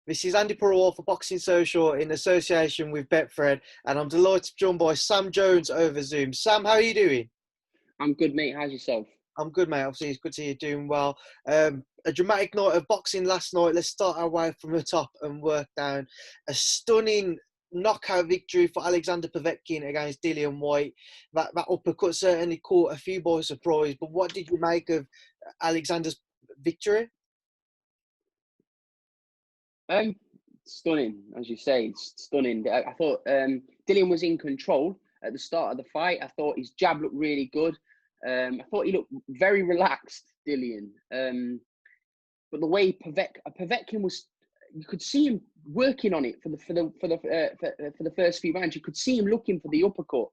This is Andy Purewal for Boxing Social in association with Betfred, and I'm delighted to be joined by Sam Jones over Zoom. Sam, how are you doing? I'm good, mate. How's yourself? I'm good, mate. Obviously, it's good to hear you doing well. A dramatic night of boxing last night. Let's start our way from the top and work down. A stunning knockout victory for Alexander Povetkin against Dillian Whyte. That uppercut certainly caught a few by surprise, but what did you make of Alexander's victory? Stunning, as you say. It's stunning. I thought Dillian was in control at the start of the fight. I thought his jab looked really good. I thought he looked very relaxed, Dillian. But the way Povetkin was, you could see him working on it for the first few rounds. You could see him looking for the uppercut,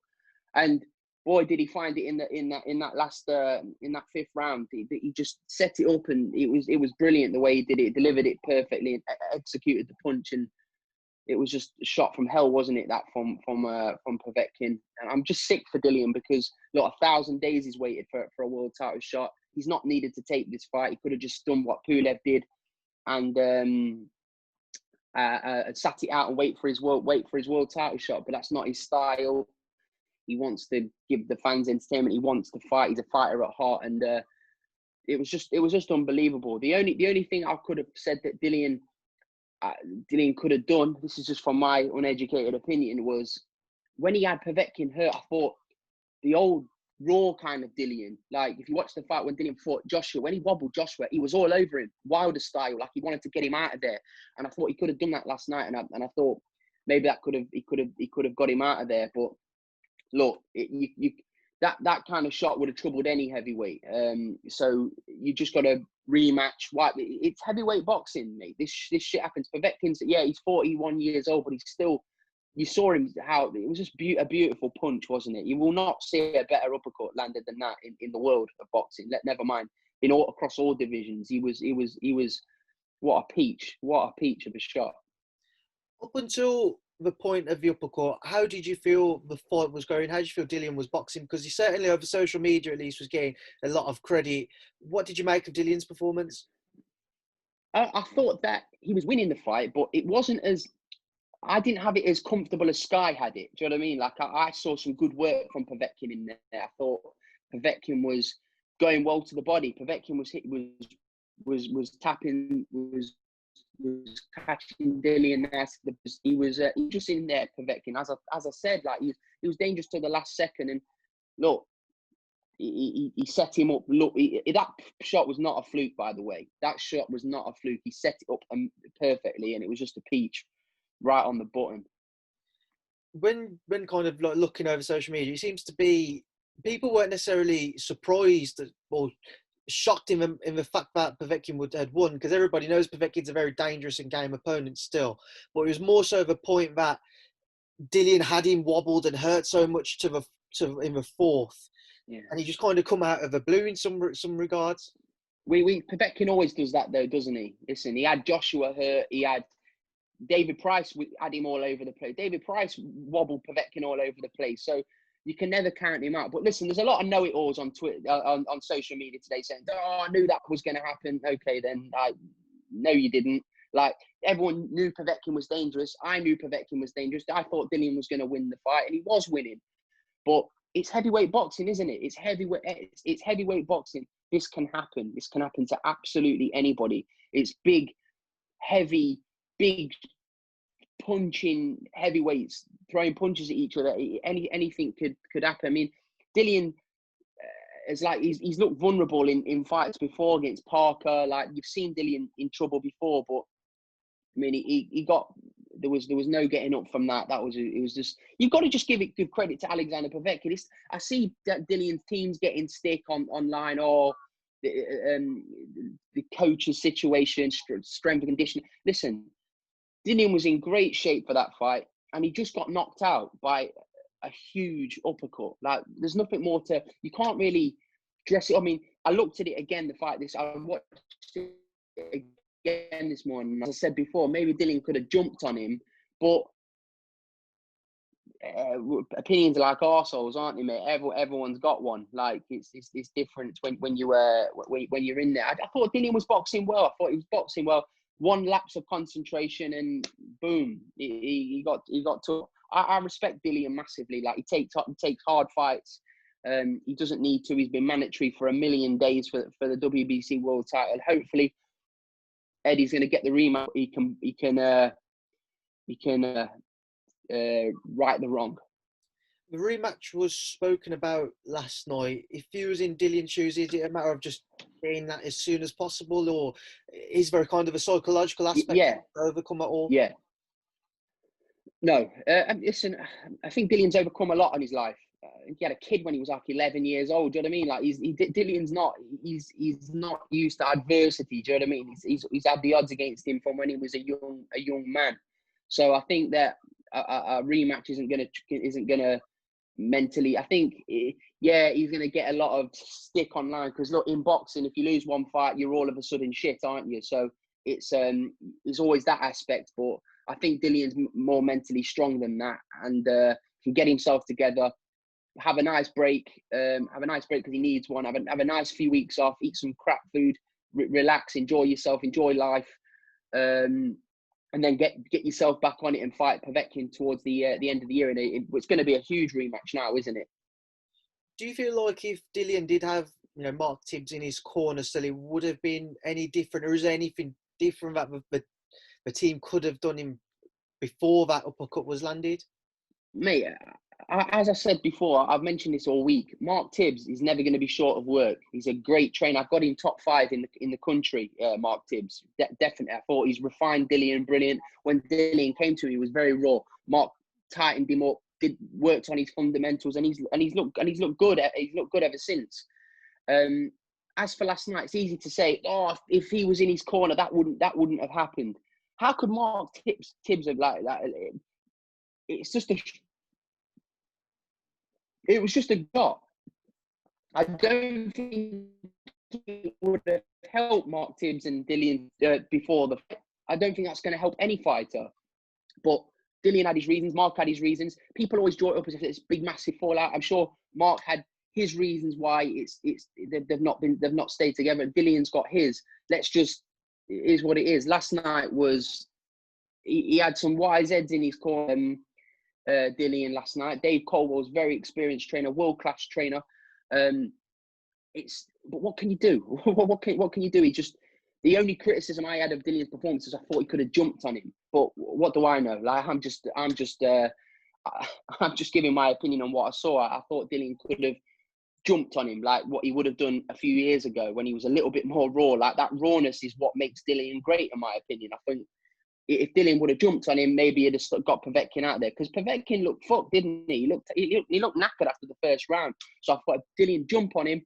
and boy, did he find it in that fifth round. He just set it up, and it was brilliant the way he did it. Delivered it perfectly and executed the punch, and it was just a shot from hell, wasn't it? That from Povetkin. And I'm just sick for Dillian because look, 1,000 days he's waited for a world title shot. He's not needed to take this fight. He could have just done what Pulev did, and sat it out and wait for his world title shot. But that's not his style. He wants to give the fans entertainment. He wants to fight. He's a fighter at heart, and it was just unbelievable. The only thing I could have said that Dillian could have done, this is just from my uneducated opinion, was when he had Povetkin hurt, I thought the old raw kind of Dillian, like if you watch the fight when Dillian fought Joshua, when he wobbled Joshua, he was all over him, Wilder style, like he wanted to get him out of there. And I thought he could have done that last night, and I thought maybe he could have got him out of there. But look, that kind of shot would have troubled any heavyweight. So you just got to rematch. It's heavyweight boxing, mate. This shit happens. Povetkin's, yeah, he's 41 years old, but he's still. You saw him how it was just a beautiful punch, wasn't it? You will not see a better uppercut landed than that in the world of boxing. Never mind across all divisions. He was what a peach of a shot. Up until the point of the uppercut, how did you feel the fight was going? How did you feel Dillian was boxing? Because he certainly over social media at least was getting a lot of credit. What did you make of Dillian's performance? I thought that he was winning the fight, but it wasn't as. I didn't have it as comfortable as Sky had it. Do you know what I mean? Like I saw some good work from Povetkin in there. I thought Povetkin was going well to the body. Povetkin was tapping, was catching Dillian there. He was just in there, Povetkin. As I said, like he was dangerous till the last second. And look, he set him up. Look, that shot was not a fluke, by the way. That shot was not a fluke. He set it up perfectly, and it was just a peach. Right on the button. When kind of like looking over social media, it seems to be people weren't necessarily surprised or shocked in the fact that Povetkin had won, because everybody knows Povetkin's a very dangerous and game opponent still. But it was more so the point that Dillian had him wobbled and hurt so much in the fourth, and he just kind of come out of the blue in some regards. Povetkin always does that though, doesn't he? Listen, he had Joshua hurt. He had David Price had him all over the place. David Price wobbled Povetkin all over the place. So you can never count him out. But listen, there's a lot of know-it-alls on Twitter, on social media today saying, "Oh, I knew that was going to happen." Okay, then no, you didn't. Like everyone knew Povetkin was dangerous. I knew Povetkin was dangerous. I thought Dillian was going to win the fight, and he was winning. But it's heavyweight boxing, isn't it? It's heavyweight boxing. This can happen. This can happen to absolutely anybody. It's big, heavy. Big punching heavyweights throwing punches at each other. Anything could happen. I mean, Dillian is like he's looked vulnerable in fights before against Parker. Like you've seen Dillian in trouble before, but I mean, he got there was no getting up from that. It was just you've got to just give credit to Alexander Povetkin. I see that Dillian's teams getting stick online or. The coach's situation, strength and conditioning. Listen, Dillian was in great shape for that fight, and he just got knocked out by a huge uppercut. Like, there's nothing more to. You can't really dress it. I mean, I looked at it again. I watched it again this morning. As I said before, maybe Dillian could have jumped on him, but opinions are like arseholes, aren't they, mate? Everyone's got one. Like it's different when you're in there. I thought Dillian was boxing well. I thought he was boxing well. one lapse of concentration and boom, he got to. I respect Dillian massively. Like he takes hard fights. He doesn't need to. He's been mandatory for a million days for the WBC world title. Hopefully, Eddie's going to get the rematch. He can right the wrong. The rematch was spoken about last night. If you was in Dillian's shoes, is it a matter of just getting that as soon as possible, or is there kind of a psychological aspect to overcome it all? Yeah. No, listen, I think Dillian's overcome a lot in his life. He had a kid when he was like 11 years old. Do you know what I mean? Like Dillian's not used to adversity. Do you know what I mean? He's had the odds against him from when he was a young man. So I think that a rematch isn't gonna mentally. I think he's gonna get a lot of stick online because look, in boxing, if you lose one fight, you're all of a sudden shit, aren't you? So it's always that aspect, but I think Dillian's more mentally strong than that, and can get himself together, have a nice break because he needs one. Have a nice few weeks off, eat some crap food, relax, enjoy yourself, enjoy life, and then get yourself back on it and fight Povetkin towards the end of the year. And it's going to be a huge rematch now, isn't it? Do you feel like if Dillian did have Mark Tibbs in his corner, still it would have been any different, or is there anything different that the team could have done him before that uppercut was landed? Mate, as I said before, I've mentioned this all week. Mark Tibbs is never going to be short of work. He's a great trainer. I've got him top 5 in the country. Mark Tibbs, definitely. I thought he's refined Dillian, brilliant. When Dillian came to him, he was very raw. Mark tightened him up, worked on his fundamentals, and he's looked good. He's looked good ever since. As for last night, it's easy to say, oh, if he was in his corner, that wouldn't have happened. How could Mark Tibbs have like that? It was just a shot. I don't think it would have helped Mark Tibbs and Dillian before the fight. I don't think that's going to help any fighter. But Dillian had his reasons, Mark had his reasons. People always draw it up as if it's a big, massive fallout. I'm sure Mark had his reasons why they've not stayed together. Dillian's got his. It is what it is. Last night was he had some wise heads in his corner. Dillian last night. Dave Colwell's very experienced trainer, world-class trainer. But what can you do? what can you do? The only criticism I had of Dillian's performance is I thought he could have jumped on him. But what do I know? Like I'm just giving my opinion on what I saw. I thought Dillian could have jumped on him like what he would have done a few years ago when he was a little bit more raw. Like that rawness is what makes Dillian great, in my opinion. I think if Dillian would have jumped on him, maybe he'd have got Povetkin out there. Because Povetkin looked fucked, didn't he? He looked knackered after the first round. So I thought if Dillian jump on him,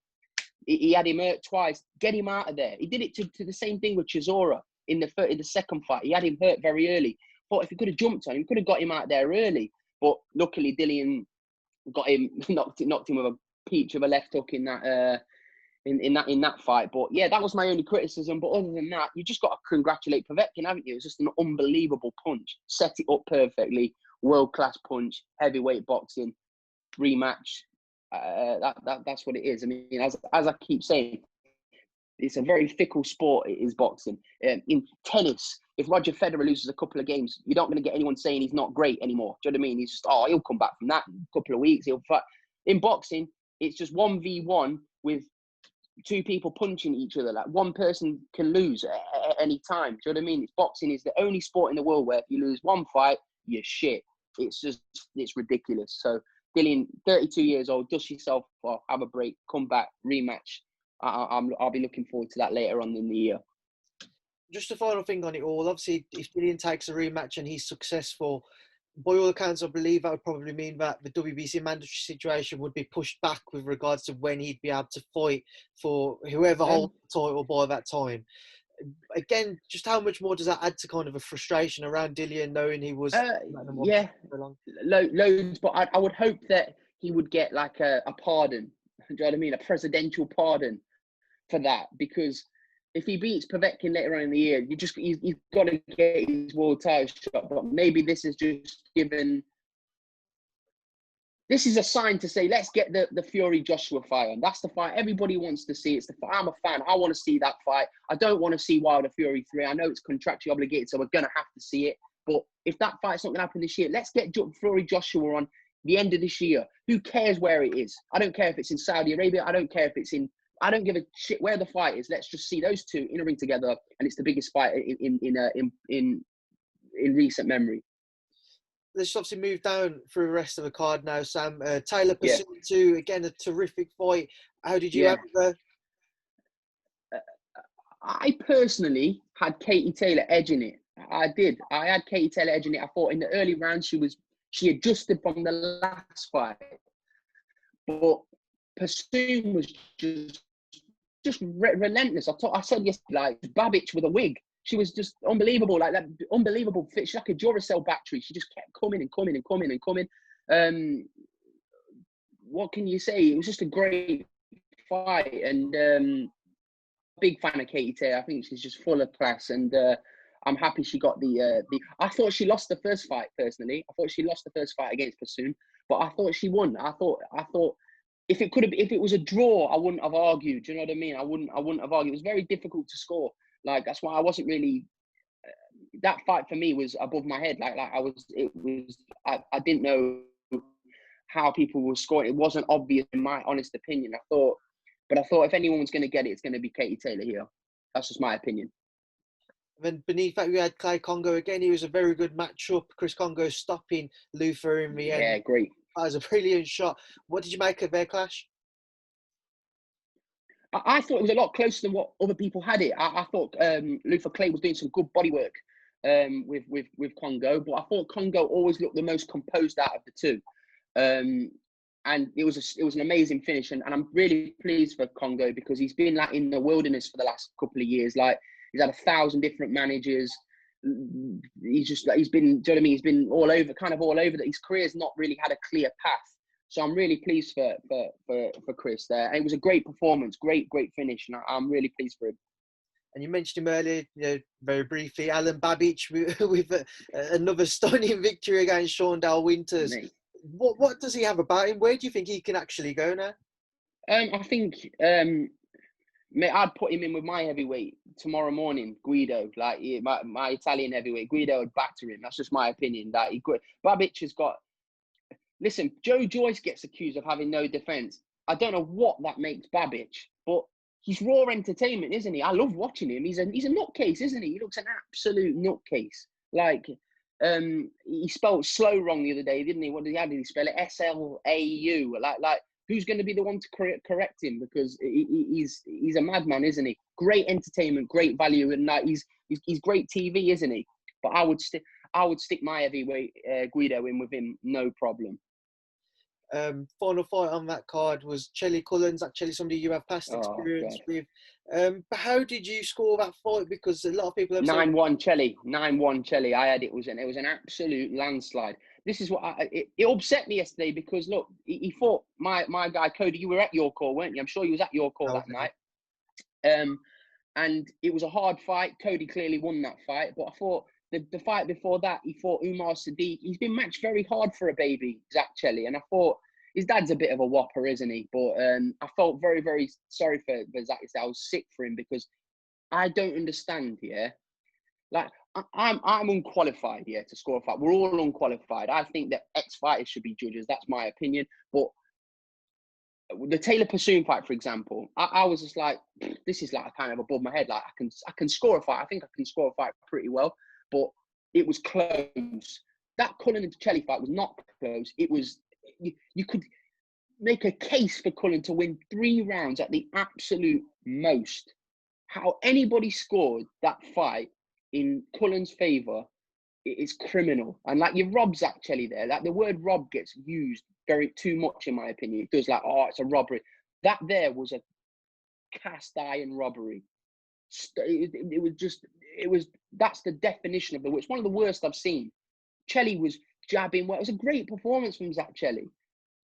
he had him hurt twice. Get him out of there. He did it to the same thing with Chisora in the second fight. He had him hurt very early. Thought if he could have jumped on him, he could have got him out there early. But luckily, Dillian got him, knocked him with a peach of a left hook in that. In that fight. But yeah, that was my only criticism. But other than that, you just got to congratulate Povetkin, haven't you? It was just an unbelievable punch. Set it up perfectly. World-class punch. Heavyweight boxing. Rematch. That's what it is. I mean, as I keep saying, it's a very fickle sport, it is boxing. In tennis, if Roger Federer loses a couple of games, you're not going to get anyone saying he's not great anymore. Do you know what I mean? He's just, he'll come back from that in a couple of weeks. He'll fight. In boxing, it's just 1v1 with 2 people punching each other. Like one person can lose at any time. Do you know what I mean? Boxing is the only sport in the world where if you lose one fight, you're shit. It's ridiculous. So Dillian, 32 years old, dust yourself off, have a break, come back, rematch. I'll be looking forward to that later on in the year. Just a final thing on it all. Obviously, if Dillian takes a rematch and he's successful, by all accounts, I believe that would probably mean that the WBC mandatory situation would be pushed back with regards to when he'd be able to fight for whoever holds the title by that time. Again, just how much more does that add to kind of a frustration around Dillian knowing he was... loads, but I would hope that he would get like a pardon. Do you know what I mean? A presidential pardon for that, because if he beats Povetkin later on in the year, he's got to get his world title shot. But maybe this is just given this is a sign to say, let's get the Fury Joshua fight on. That's the fight everybody wants to see. It's the fight. I'm a fan. I want to see that fight. I don't want to see Wilder Fury 3. I know it's contractually obligated, so we're gonna have to see it. But if that fight's not gonna happen this year, let's get Fury Joshua on the end of this year. Who cares where it is? I don't care if it's in Saudi Arabia. I don't care if it's in. I don't give a shit where the fight is. Let's just see those two in a ring together, and it's the biggest fight in recent memory. Let's obviously move down through the rest of the card now, Sam. Taylor Persoon, again, a terrific fight. How did you have it? I personally had Katie Taylor edging it. I did. I had Katie Taylor edging it. I thought in the early rounds she adjusted from the last fight, but Persoon was just relentless. I said yesterday, like Babic with a wig. She was just unbelievable, like that unbelievable fit. She's like a Duracell battery. She just kept coming and coming and coming and coming. What can you say? It was just a great fight, and big fan of Katie Taylor. I think she's just full of class, and I'm happy she got the. I thought she lost the first fight personally. I thought she lost the first fight against Persoon, but I thought she won. I thought if it was a draw, I wouldn't have argued. Do you know what I mean? I wouldn't have argued. It was very difficult to score. Like, that's why I wasn't really. That fight for me was above my head. I didn't know how people were scoring. It wasn't obvious in my honest opinion. I thought if anyone was going to get it, it's going to be Katie Taylor here. That's just my opinion. Then beneath that, we had Clay Congo again. He was a very good matchup. Chris Congo stopping Luther in the end. Yeah, great. That was a brilliant shot. What did you make of their clash? I thought it was a lot closer than what other people had it. I thought Luther Clay was doing some good body work with Congo, but I thought Congo always looked the most composed out of the two. And it was an amazing finish, and I'm really pleased for Congo because he's been like in the wilderness for the last couple of years. Like, he's had 1,000 different managers. He's been, do you know what I mean? He's been all over. That his career's not really had a clear path. So I'm really pleased for Chris there. And it was a great performance, great finish, and I'm really pleased for him. And you mentioned him earlier, very briefly, Alan Babic with another stunning victory against Sean Dale Winters. Mate. What does he have about him? Where do you think he can actually go now? I think I'd put him in with my heavyweight tomorrow morning, Guido. Like, my Italian heavyweight, Guido would batter him. That's just my opinion. That Babic has got. Listen, Joe Joyce gets accused of having no defense. I don't know what that makes Babic, but he's raw entertainment, isn't he? I love watching him. He's a nutcase, isn't he? He looks an absolute nutcase. Like, he spelled slow wrong the other day, didn't he? How did he spell it? SLAU. Like, who's going to be the one to correct him? Because he's a madman, isn't he? Great entertainment, great value, and he's great TV, isn't he? But I would stick my heavyweight Guido in with him, no problem. Final fight on that card was Chelly Cullens, actually somebody you have past experience with. But how did you score that fight? Because a lot of people have 9-1 Chelly. 9-1 Chelly. I had it was an absolute landslide. This is what it upset me yesterday because look, he fought my guy Cody. You were at your call, weren't you? I'm sure you was at your call that night. And it was a hard fight. Cody clearly won that fight, but I thought the fight before that, he fought Umar Sadiq. He's been matched very hard for a baby, Zach Chelly, and I thought his dad's a bit of a whopper, isn't he? But I felt very, very sorry for Zach. I was sick for him because I don't understand. Yeah, like I'm unqualified. Yeah, to score a fight. We're all unqualified. I think that ex-fighters should be judges. That's my opinion. But the Taylor Persoon fight, for example, I was just like, this is like kind of above my head. Like, I can score a fight. I think I can score a fight pretty well. But it was close. That Cullen and Chelly fight was not close. It was, you could make a case for Cullen to win 3 rounds at the absolute most. How anybody scored that fight in Cullen's favour, it's criminal. And like, you rob Zach Chelly there. Like, the word rob gets used too much, in my opinion. It does, like, oh, it's a robbery. That there was a cast iron robbery. That's the definition of the word. It's one of the worst I've seen. Chelly was jabbing well. It was a great performance from Zach Chelly.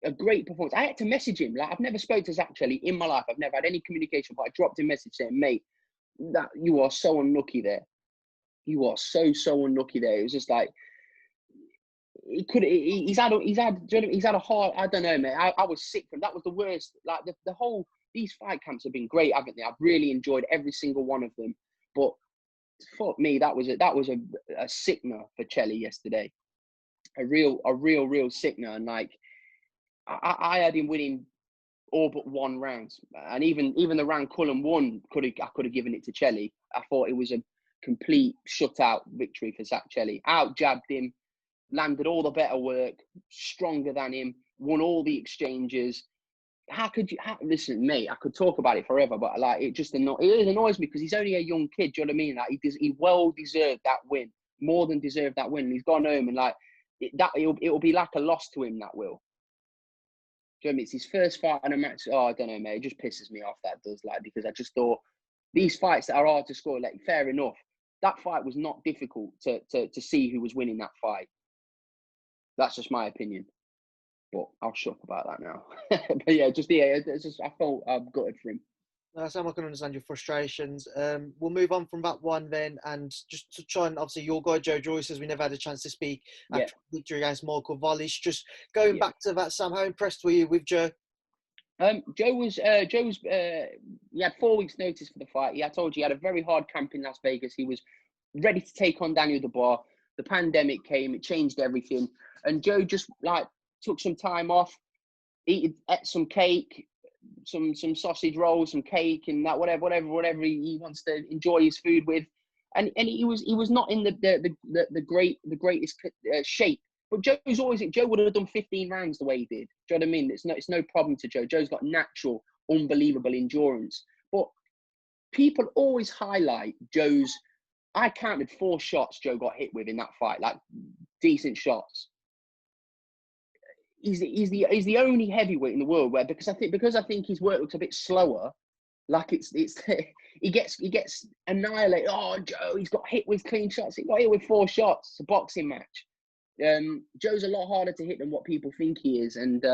A great performance. I had to message him. Like, I've never spoken to Zach Chelly in my life. I've never had any communication, but I dropped him a message saying, mate, that you are so unlucky there. You are so unlucky there. It was just like, He's had. Do you know what I mean? He's had a hard. I don't know, mate. I was sick from that. Was the worst. Like the whole. These fight camps have been great, haven't they? I've really enjoyed every single one of them. But fuck me, that was a sickener for Chelly yesterday. A real sickener. And like, I had him winning all but one round, and even the round Cullen won, I could have given it to Chelly. I thought it was a complete shutout victory for Zach Chelly. Out jabbed him, landed all the better work, stronger than him, won all the exchanges. How could you listen, mate? I could talk about it forever, but like it annoys me because he's only a young kid. Do you know what I mean? Like he well deserved that win, more than deserved that win. And he's gone home and like it'll be like a loss to him. That will. Do you know what I mean? It's his first fight in a match. Oh, I don't know, mate. It just pisses me off. That does, like, because I just thought these fights that are hard to score. Like, fair enough. That fight was not difficult to see who was winning that fight. That's just my opinion. But I'll shut up about that now. But yeah, it's just I felt gutted for him. Sam, I can understand your frustrations. We'll move on from that one then, and just to try and obviously your guy Joe Joyce, as we never had a chance to speak after victory against Michael Wallisch. Just going back to that, Sam, how impressed were you with Joe? Joe was he had 4 weeks' notice for the fight. I told you he had a very hard camp in Las Vegas. He was ready to take on Daniel Dubois. The pandemic came, it changed everything, and Joe just like took some time off, ate some cake, some sausage rolls, some cake, and that whatever he wants to enjoy his food with, and he was not in the greatest shape. But Joe would have done 15 rounds the way he did. Do you know what I mean? It's no problem to Joe. Joe's got natural, unbelievable endurance. But people always highlight Joe's. I counted 4 shots Joe got hit with in that fight, like decent shots. He's the only heavyweight in the world where because I think his work looks a bit slower, like it's he gets annihilated. Oh, Joe, he's got hit with clean shots. He got hit with 4 shots. It's a boxing match. Joe's a lot harder to hit than what people think he is, and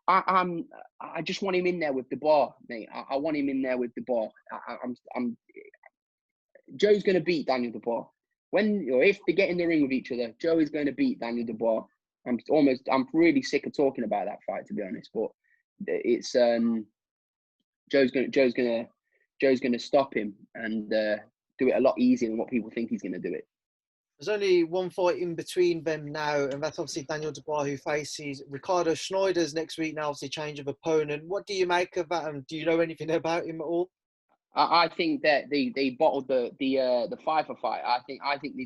I just want him in there with the bar, mate. I want him in there with the bar. Joe's going to beat Daniel Dubois if they get in the ring with each other. Joe is going to beat Daniel Dubois. I'm really sick of talking about that fight, to be honest. But it's Joe's gonna stop him and do it a lot easier than what people think he's gonna do it. There's only one fight in between them now, and that's obviously Daniel Dubois, who faces Ricardo Schneider's next week. Now, obviously, change of opponent. What do you make of that? And do you know anything about him at all? I think that they bottled the Pfeiffer fight. I think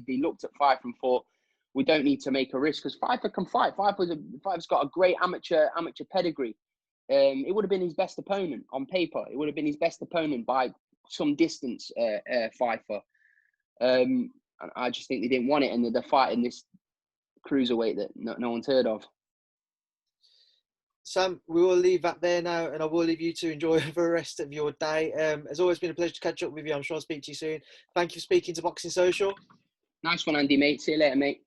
they looked at Pfeiffer and thought, we don't need to make a risk because Pfeiffer can fight. Pfeiffer's got a great amateur pedigree. It would have been his best opponent on paper. It would have been his best opponent by some distance, Pfeiffer. And I just think they didn't want it, and they're fighting this cruiserweight that no one's heard of. Sam, we will leave that there now, and I will leave you to enjoy the rest of your day. It's always been a pleasure to catch up with you. I'm sure I'll speak to you soon. Thank you for speaking to Boxing Social. Nice one, Andy, mate. See you later, mate.